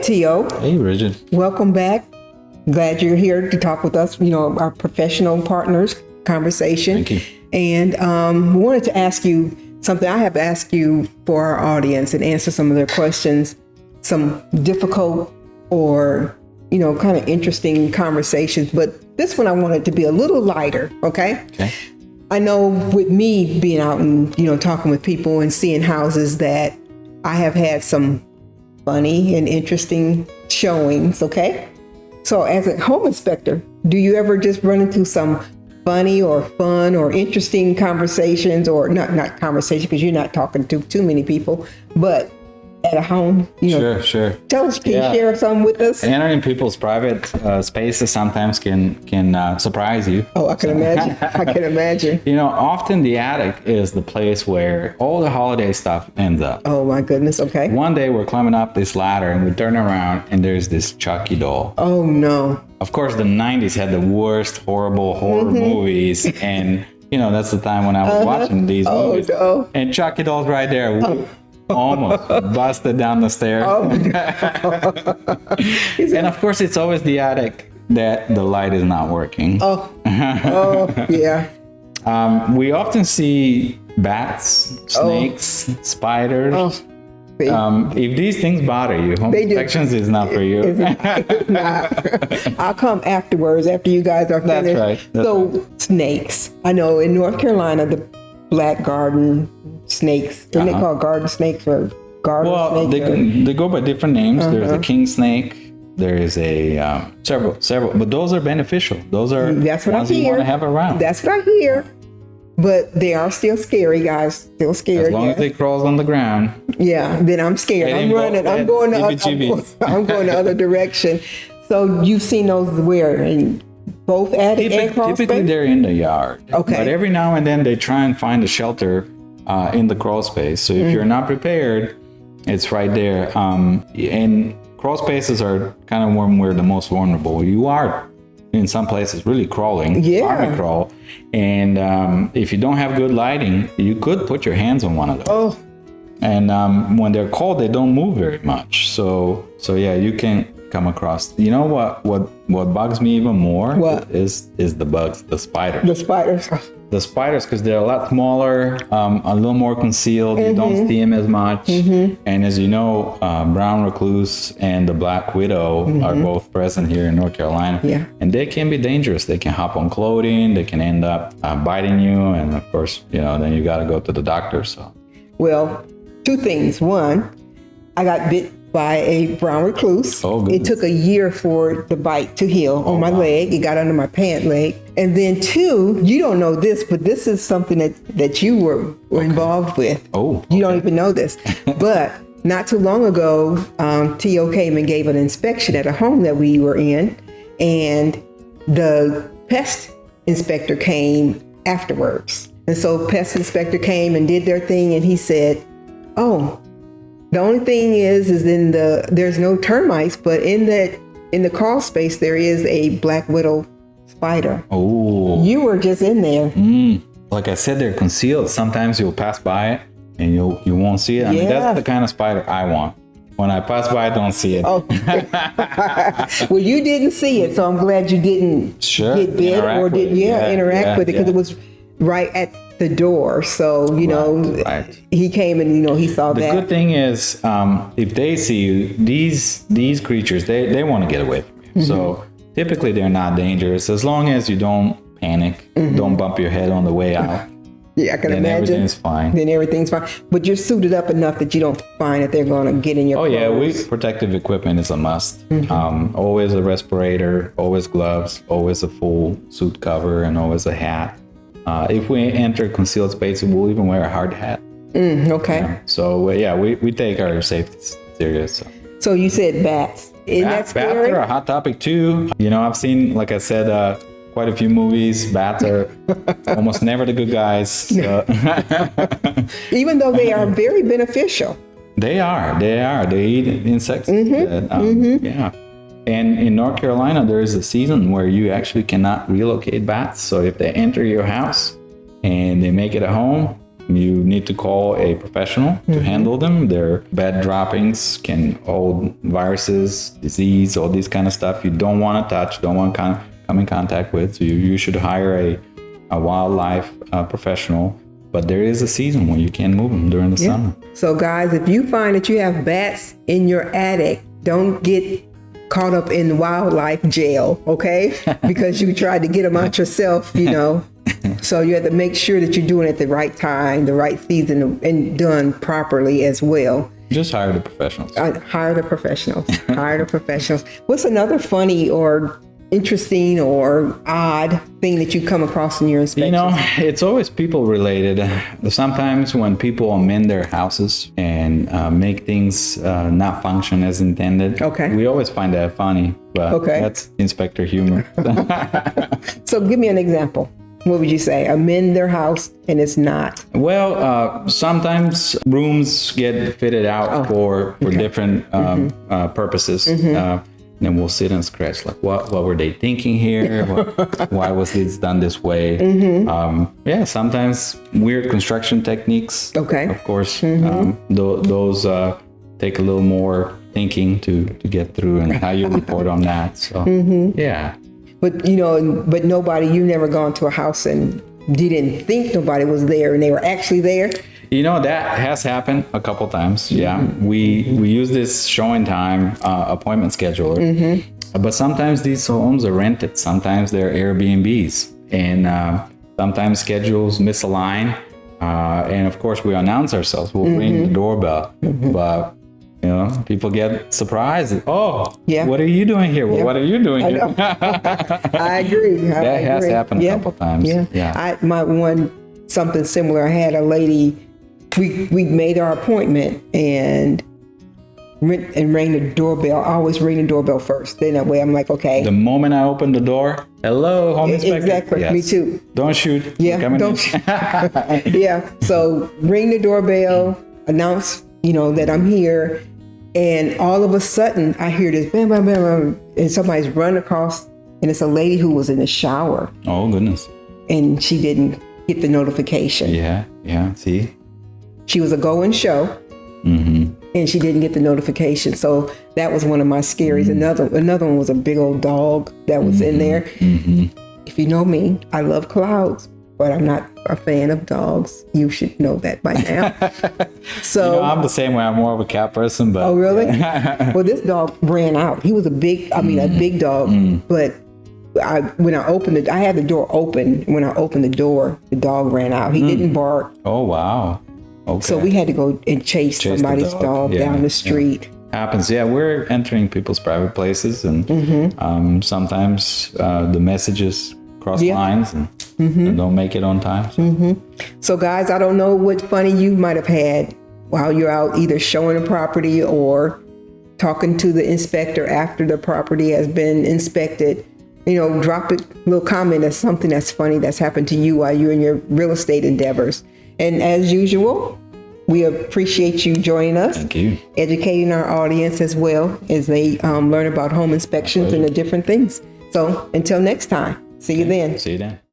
Tiho. Hey, Brigitte. Welcome back. Glad you're here to talk with us, our professional partners conversation. Thank you. And wanted to ask you something. I have asked you for our audience and answer some of their questions, some difficult or, kind of interesting conversations. But this one I wanted to be a little lighter, okay? Okay. I know with me being out and, talking with people and seeing houses that I have had some funny and interesting showings, okay? So as a home inspector, do you ever just run into some funny or fun or interesting conversations, or not conversation because you're not talking to too many people, but at a home, Sure. Tell us, can you share some with us? Entering people's private spaces sometimes can surprise you. Oh, I can imagine. I can imagine. Often the attic is the place where all the holiday stuff ends up. Oh my goodness. Okay. One day we're climbing up this ladder and we turn around and there's this Chucky doll. Oh no. Of course, the 90s had the worst horrible horror movies, and that's the time when I was watching these movies. No. And Chucky doll's right there. Almost busted down the stairs. Oh, And of course, it's always the attic that the light is not working. Oh, yeah. We often see bats, snakes, spiders. Oh, If these things bother you, home inspections is not for you. It's not. I'll come afterwards after you guys are finished. That's right. Snakes. I know in North Carolina, the black garden snakes. What they call garden snakes or garden snakes? They go by different names. There's a king snake. There is a several, but those are beneficial. Those are That's what ones I you hear. want to have around. That's what I hear. But they are still scary, guys. Still scared. As long as they crawl on the ground. Yeah, then I'm scared. I'm running. I'm going the other direction. So you've seen those where? In both attic and crawl Typically space? they're in the yard. Okay. But every now and then they try and find a shelter in the crawl space. So if you're not prepared, it's right there. And crawl spaces are kind of when we're the most vulnerable. You are in some places really crawling, army crawl. And if you don't have good lighting, you could put your hands on one of those. Oh. And when they're cold, they don't move very much. So yeah, you can come across. You know what bugs me even more? What? Is the bugs, the spiders. The spiders. The spiders, because they're a lot smaller, a little more concealed. You don't see them as much. And as you know, brown recluse and the black widow are both present here in North Carolina. Yeah. And they can be dangerous. They can hop on clothing. They can end up biting you. And of course, then you got to go to the doctor. So. Well, two things. One, I got bit by a brown recluse. Oh, goodness. It took a year for the bite to heal on my leg. It got under my pant leg. And then two, you don't know this, but this is something that you were involved with. Oh, You don't even know this. But not too long ago, Tiho came and gave an inspection at a home that we were in. And the pest inspector came afterwards. And so pest inspector came and did their thing. And he said, oh, the only thing is there's no termites, but in the crawl space, there is a black widow spider. Oh. You were just in there. Like I said, they're concealed. Sometimes you'll pass by it and you won't see it. I mean, that's the kind of spider I want. When I pass by, I don't see it. Oh. Well, you didn't see it, so I'm glad you didn't get bit or interact with it, because it was right at the door. So, he came and, he saw that. The good thing is, if they see you, these creatures, they want to get away from you. So typically they're not dangerous as long as you don't panic, don't bump your head on the way out. Yeah, I can imagine. Everything's fine. Then everything's fine. But you're suited up enough that you don't find that they're going to get in your clothes. Protective equipment is a must. Always a respirator, always gloves, always a full suit cover, and always a hat. If we enter concealed space, we'll even wear a hard hat. Okay. So we take our safety serious. So you said bats. Bats are a hot topic too. I've seen, like I said, quite a few movies. Bats are almost never the good guys. So. Even though they are very beneficial. They are. They eat insects. Yeah. And in North Carolina, there is a season where you actually cannot relocate bats. So if they enter your house and they make it a home, You need to call a professional to handle them. Their bed droppings can hold viruses, disease, all these kind of stuff you don't want to touch, don't want to come in contact with. So you should hire a wildlife professional. But there is a season when you can't move them during the summer. So guys, if you find that you have bats in your attic, don't get caught up in wildlife jail, okay? Because you tried to get them out yourself, you know. So you have to make sure that you're doing it at the right time, the right season, and done properly as well. Just hire the professionals. Hire the professionals. Hire the professionals. What's another funny or interesting or odd thing that you come across in your inspection? You know, it's always people related. Sometimes when people amend their houses and make things not function as intended, we always find that funny, but that's inspector humor. So give me an example. What would you say? Amend their house and it's not? Well, sometimes rooms get fitted out for different purposes. And we'll sit and scratch, like, what were they thinking here? Why was this done this way? Sometimes weird construction techniques. Of course, those take a little more thinking to get through, and how you report on that. So, yeah. But, you know, but you never gone to a house and you didn't think nobody was there and they were actually there? You know, that has happened a couple times. Yeah, we use this showing time appointment scheduler, but sometimes these homes are rented. Sometimes they're Airbnbs, and sometimes schedules misalign. And of course, we announce ourselves. We'll ring the doorbell, but you know, people get surprised. Oh, what are you doing here? Well, what are you doing here? I agree. That has happened a couple times. Something similar. I had a lady. We made our appointment and rang the doorbell. I always ring the doorbell first. Then that way I'm like, okay. The moment I open the door, hello, home inspector. Exactly. Yes. Me too. Don't shoot. So ring the doorbell, announce, you know, that I'm here, and all of a sudden I hear this bam, bam, bam, bam, and somebody's running across, and it's a lady who was in the shower. Oh goodness. And she didn't get the notification. Yeah. See. She was a go-in show, and she didn't get the notification. So that was one of my scaries. Another one was a big old dog that was in there. If you know me, I love clouds, but I'm not a fan of dogs. You should know that by now. So you know, I'm the same way. I'm more of a cat person. But oh, really? Well, this dog ran out. He was a big dog, but when I opened it, I had the door open. When I opened the door, the dog ran out. He didn't bark. Oh, wow. Okay. So we had to go and chase somebody's dog down the street. Happens. Yeah, we're entering people's private places, and sometimes the messages cross lines and don't make it on time. So guys, I don't know what funny you might have had while you're out either showing a property or talking to the inspector after the property has been inspected. You know, drop a little comment as something that's funny that's happened to you while you're in your real estate endeavors. And as usual, we appreciate you joining us. Thank you. Educating our audience as well as they learn about home inspections and the different things. So until next time, see you then. See you then.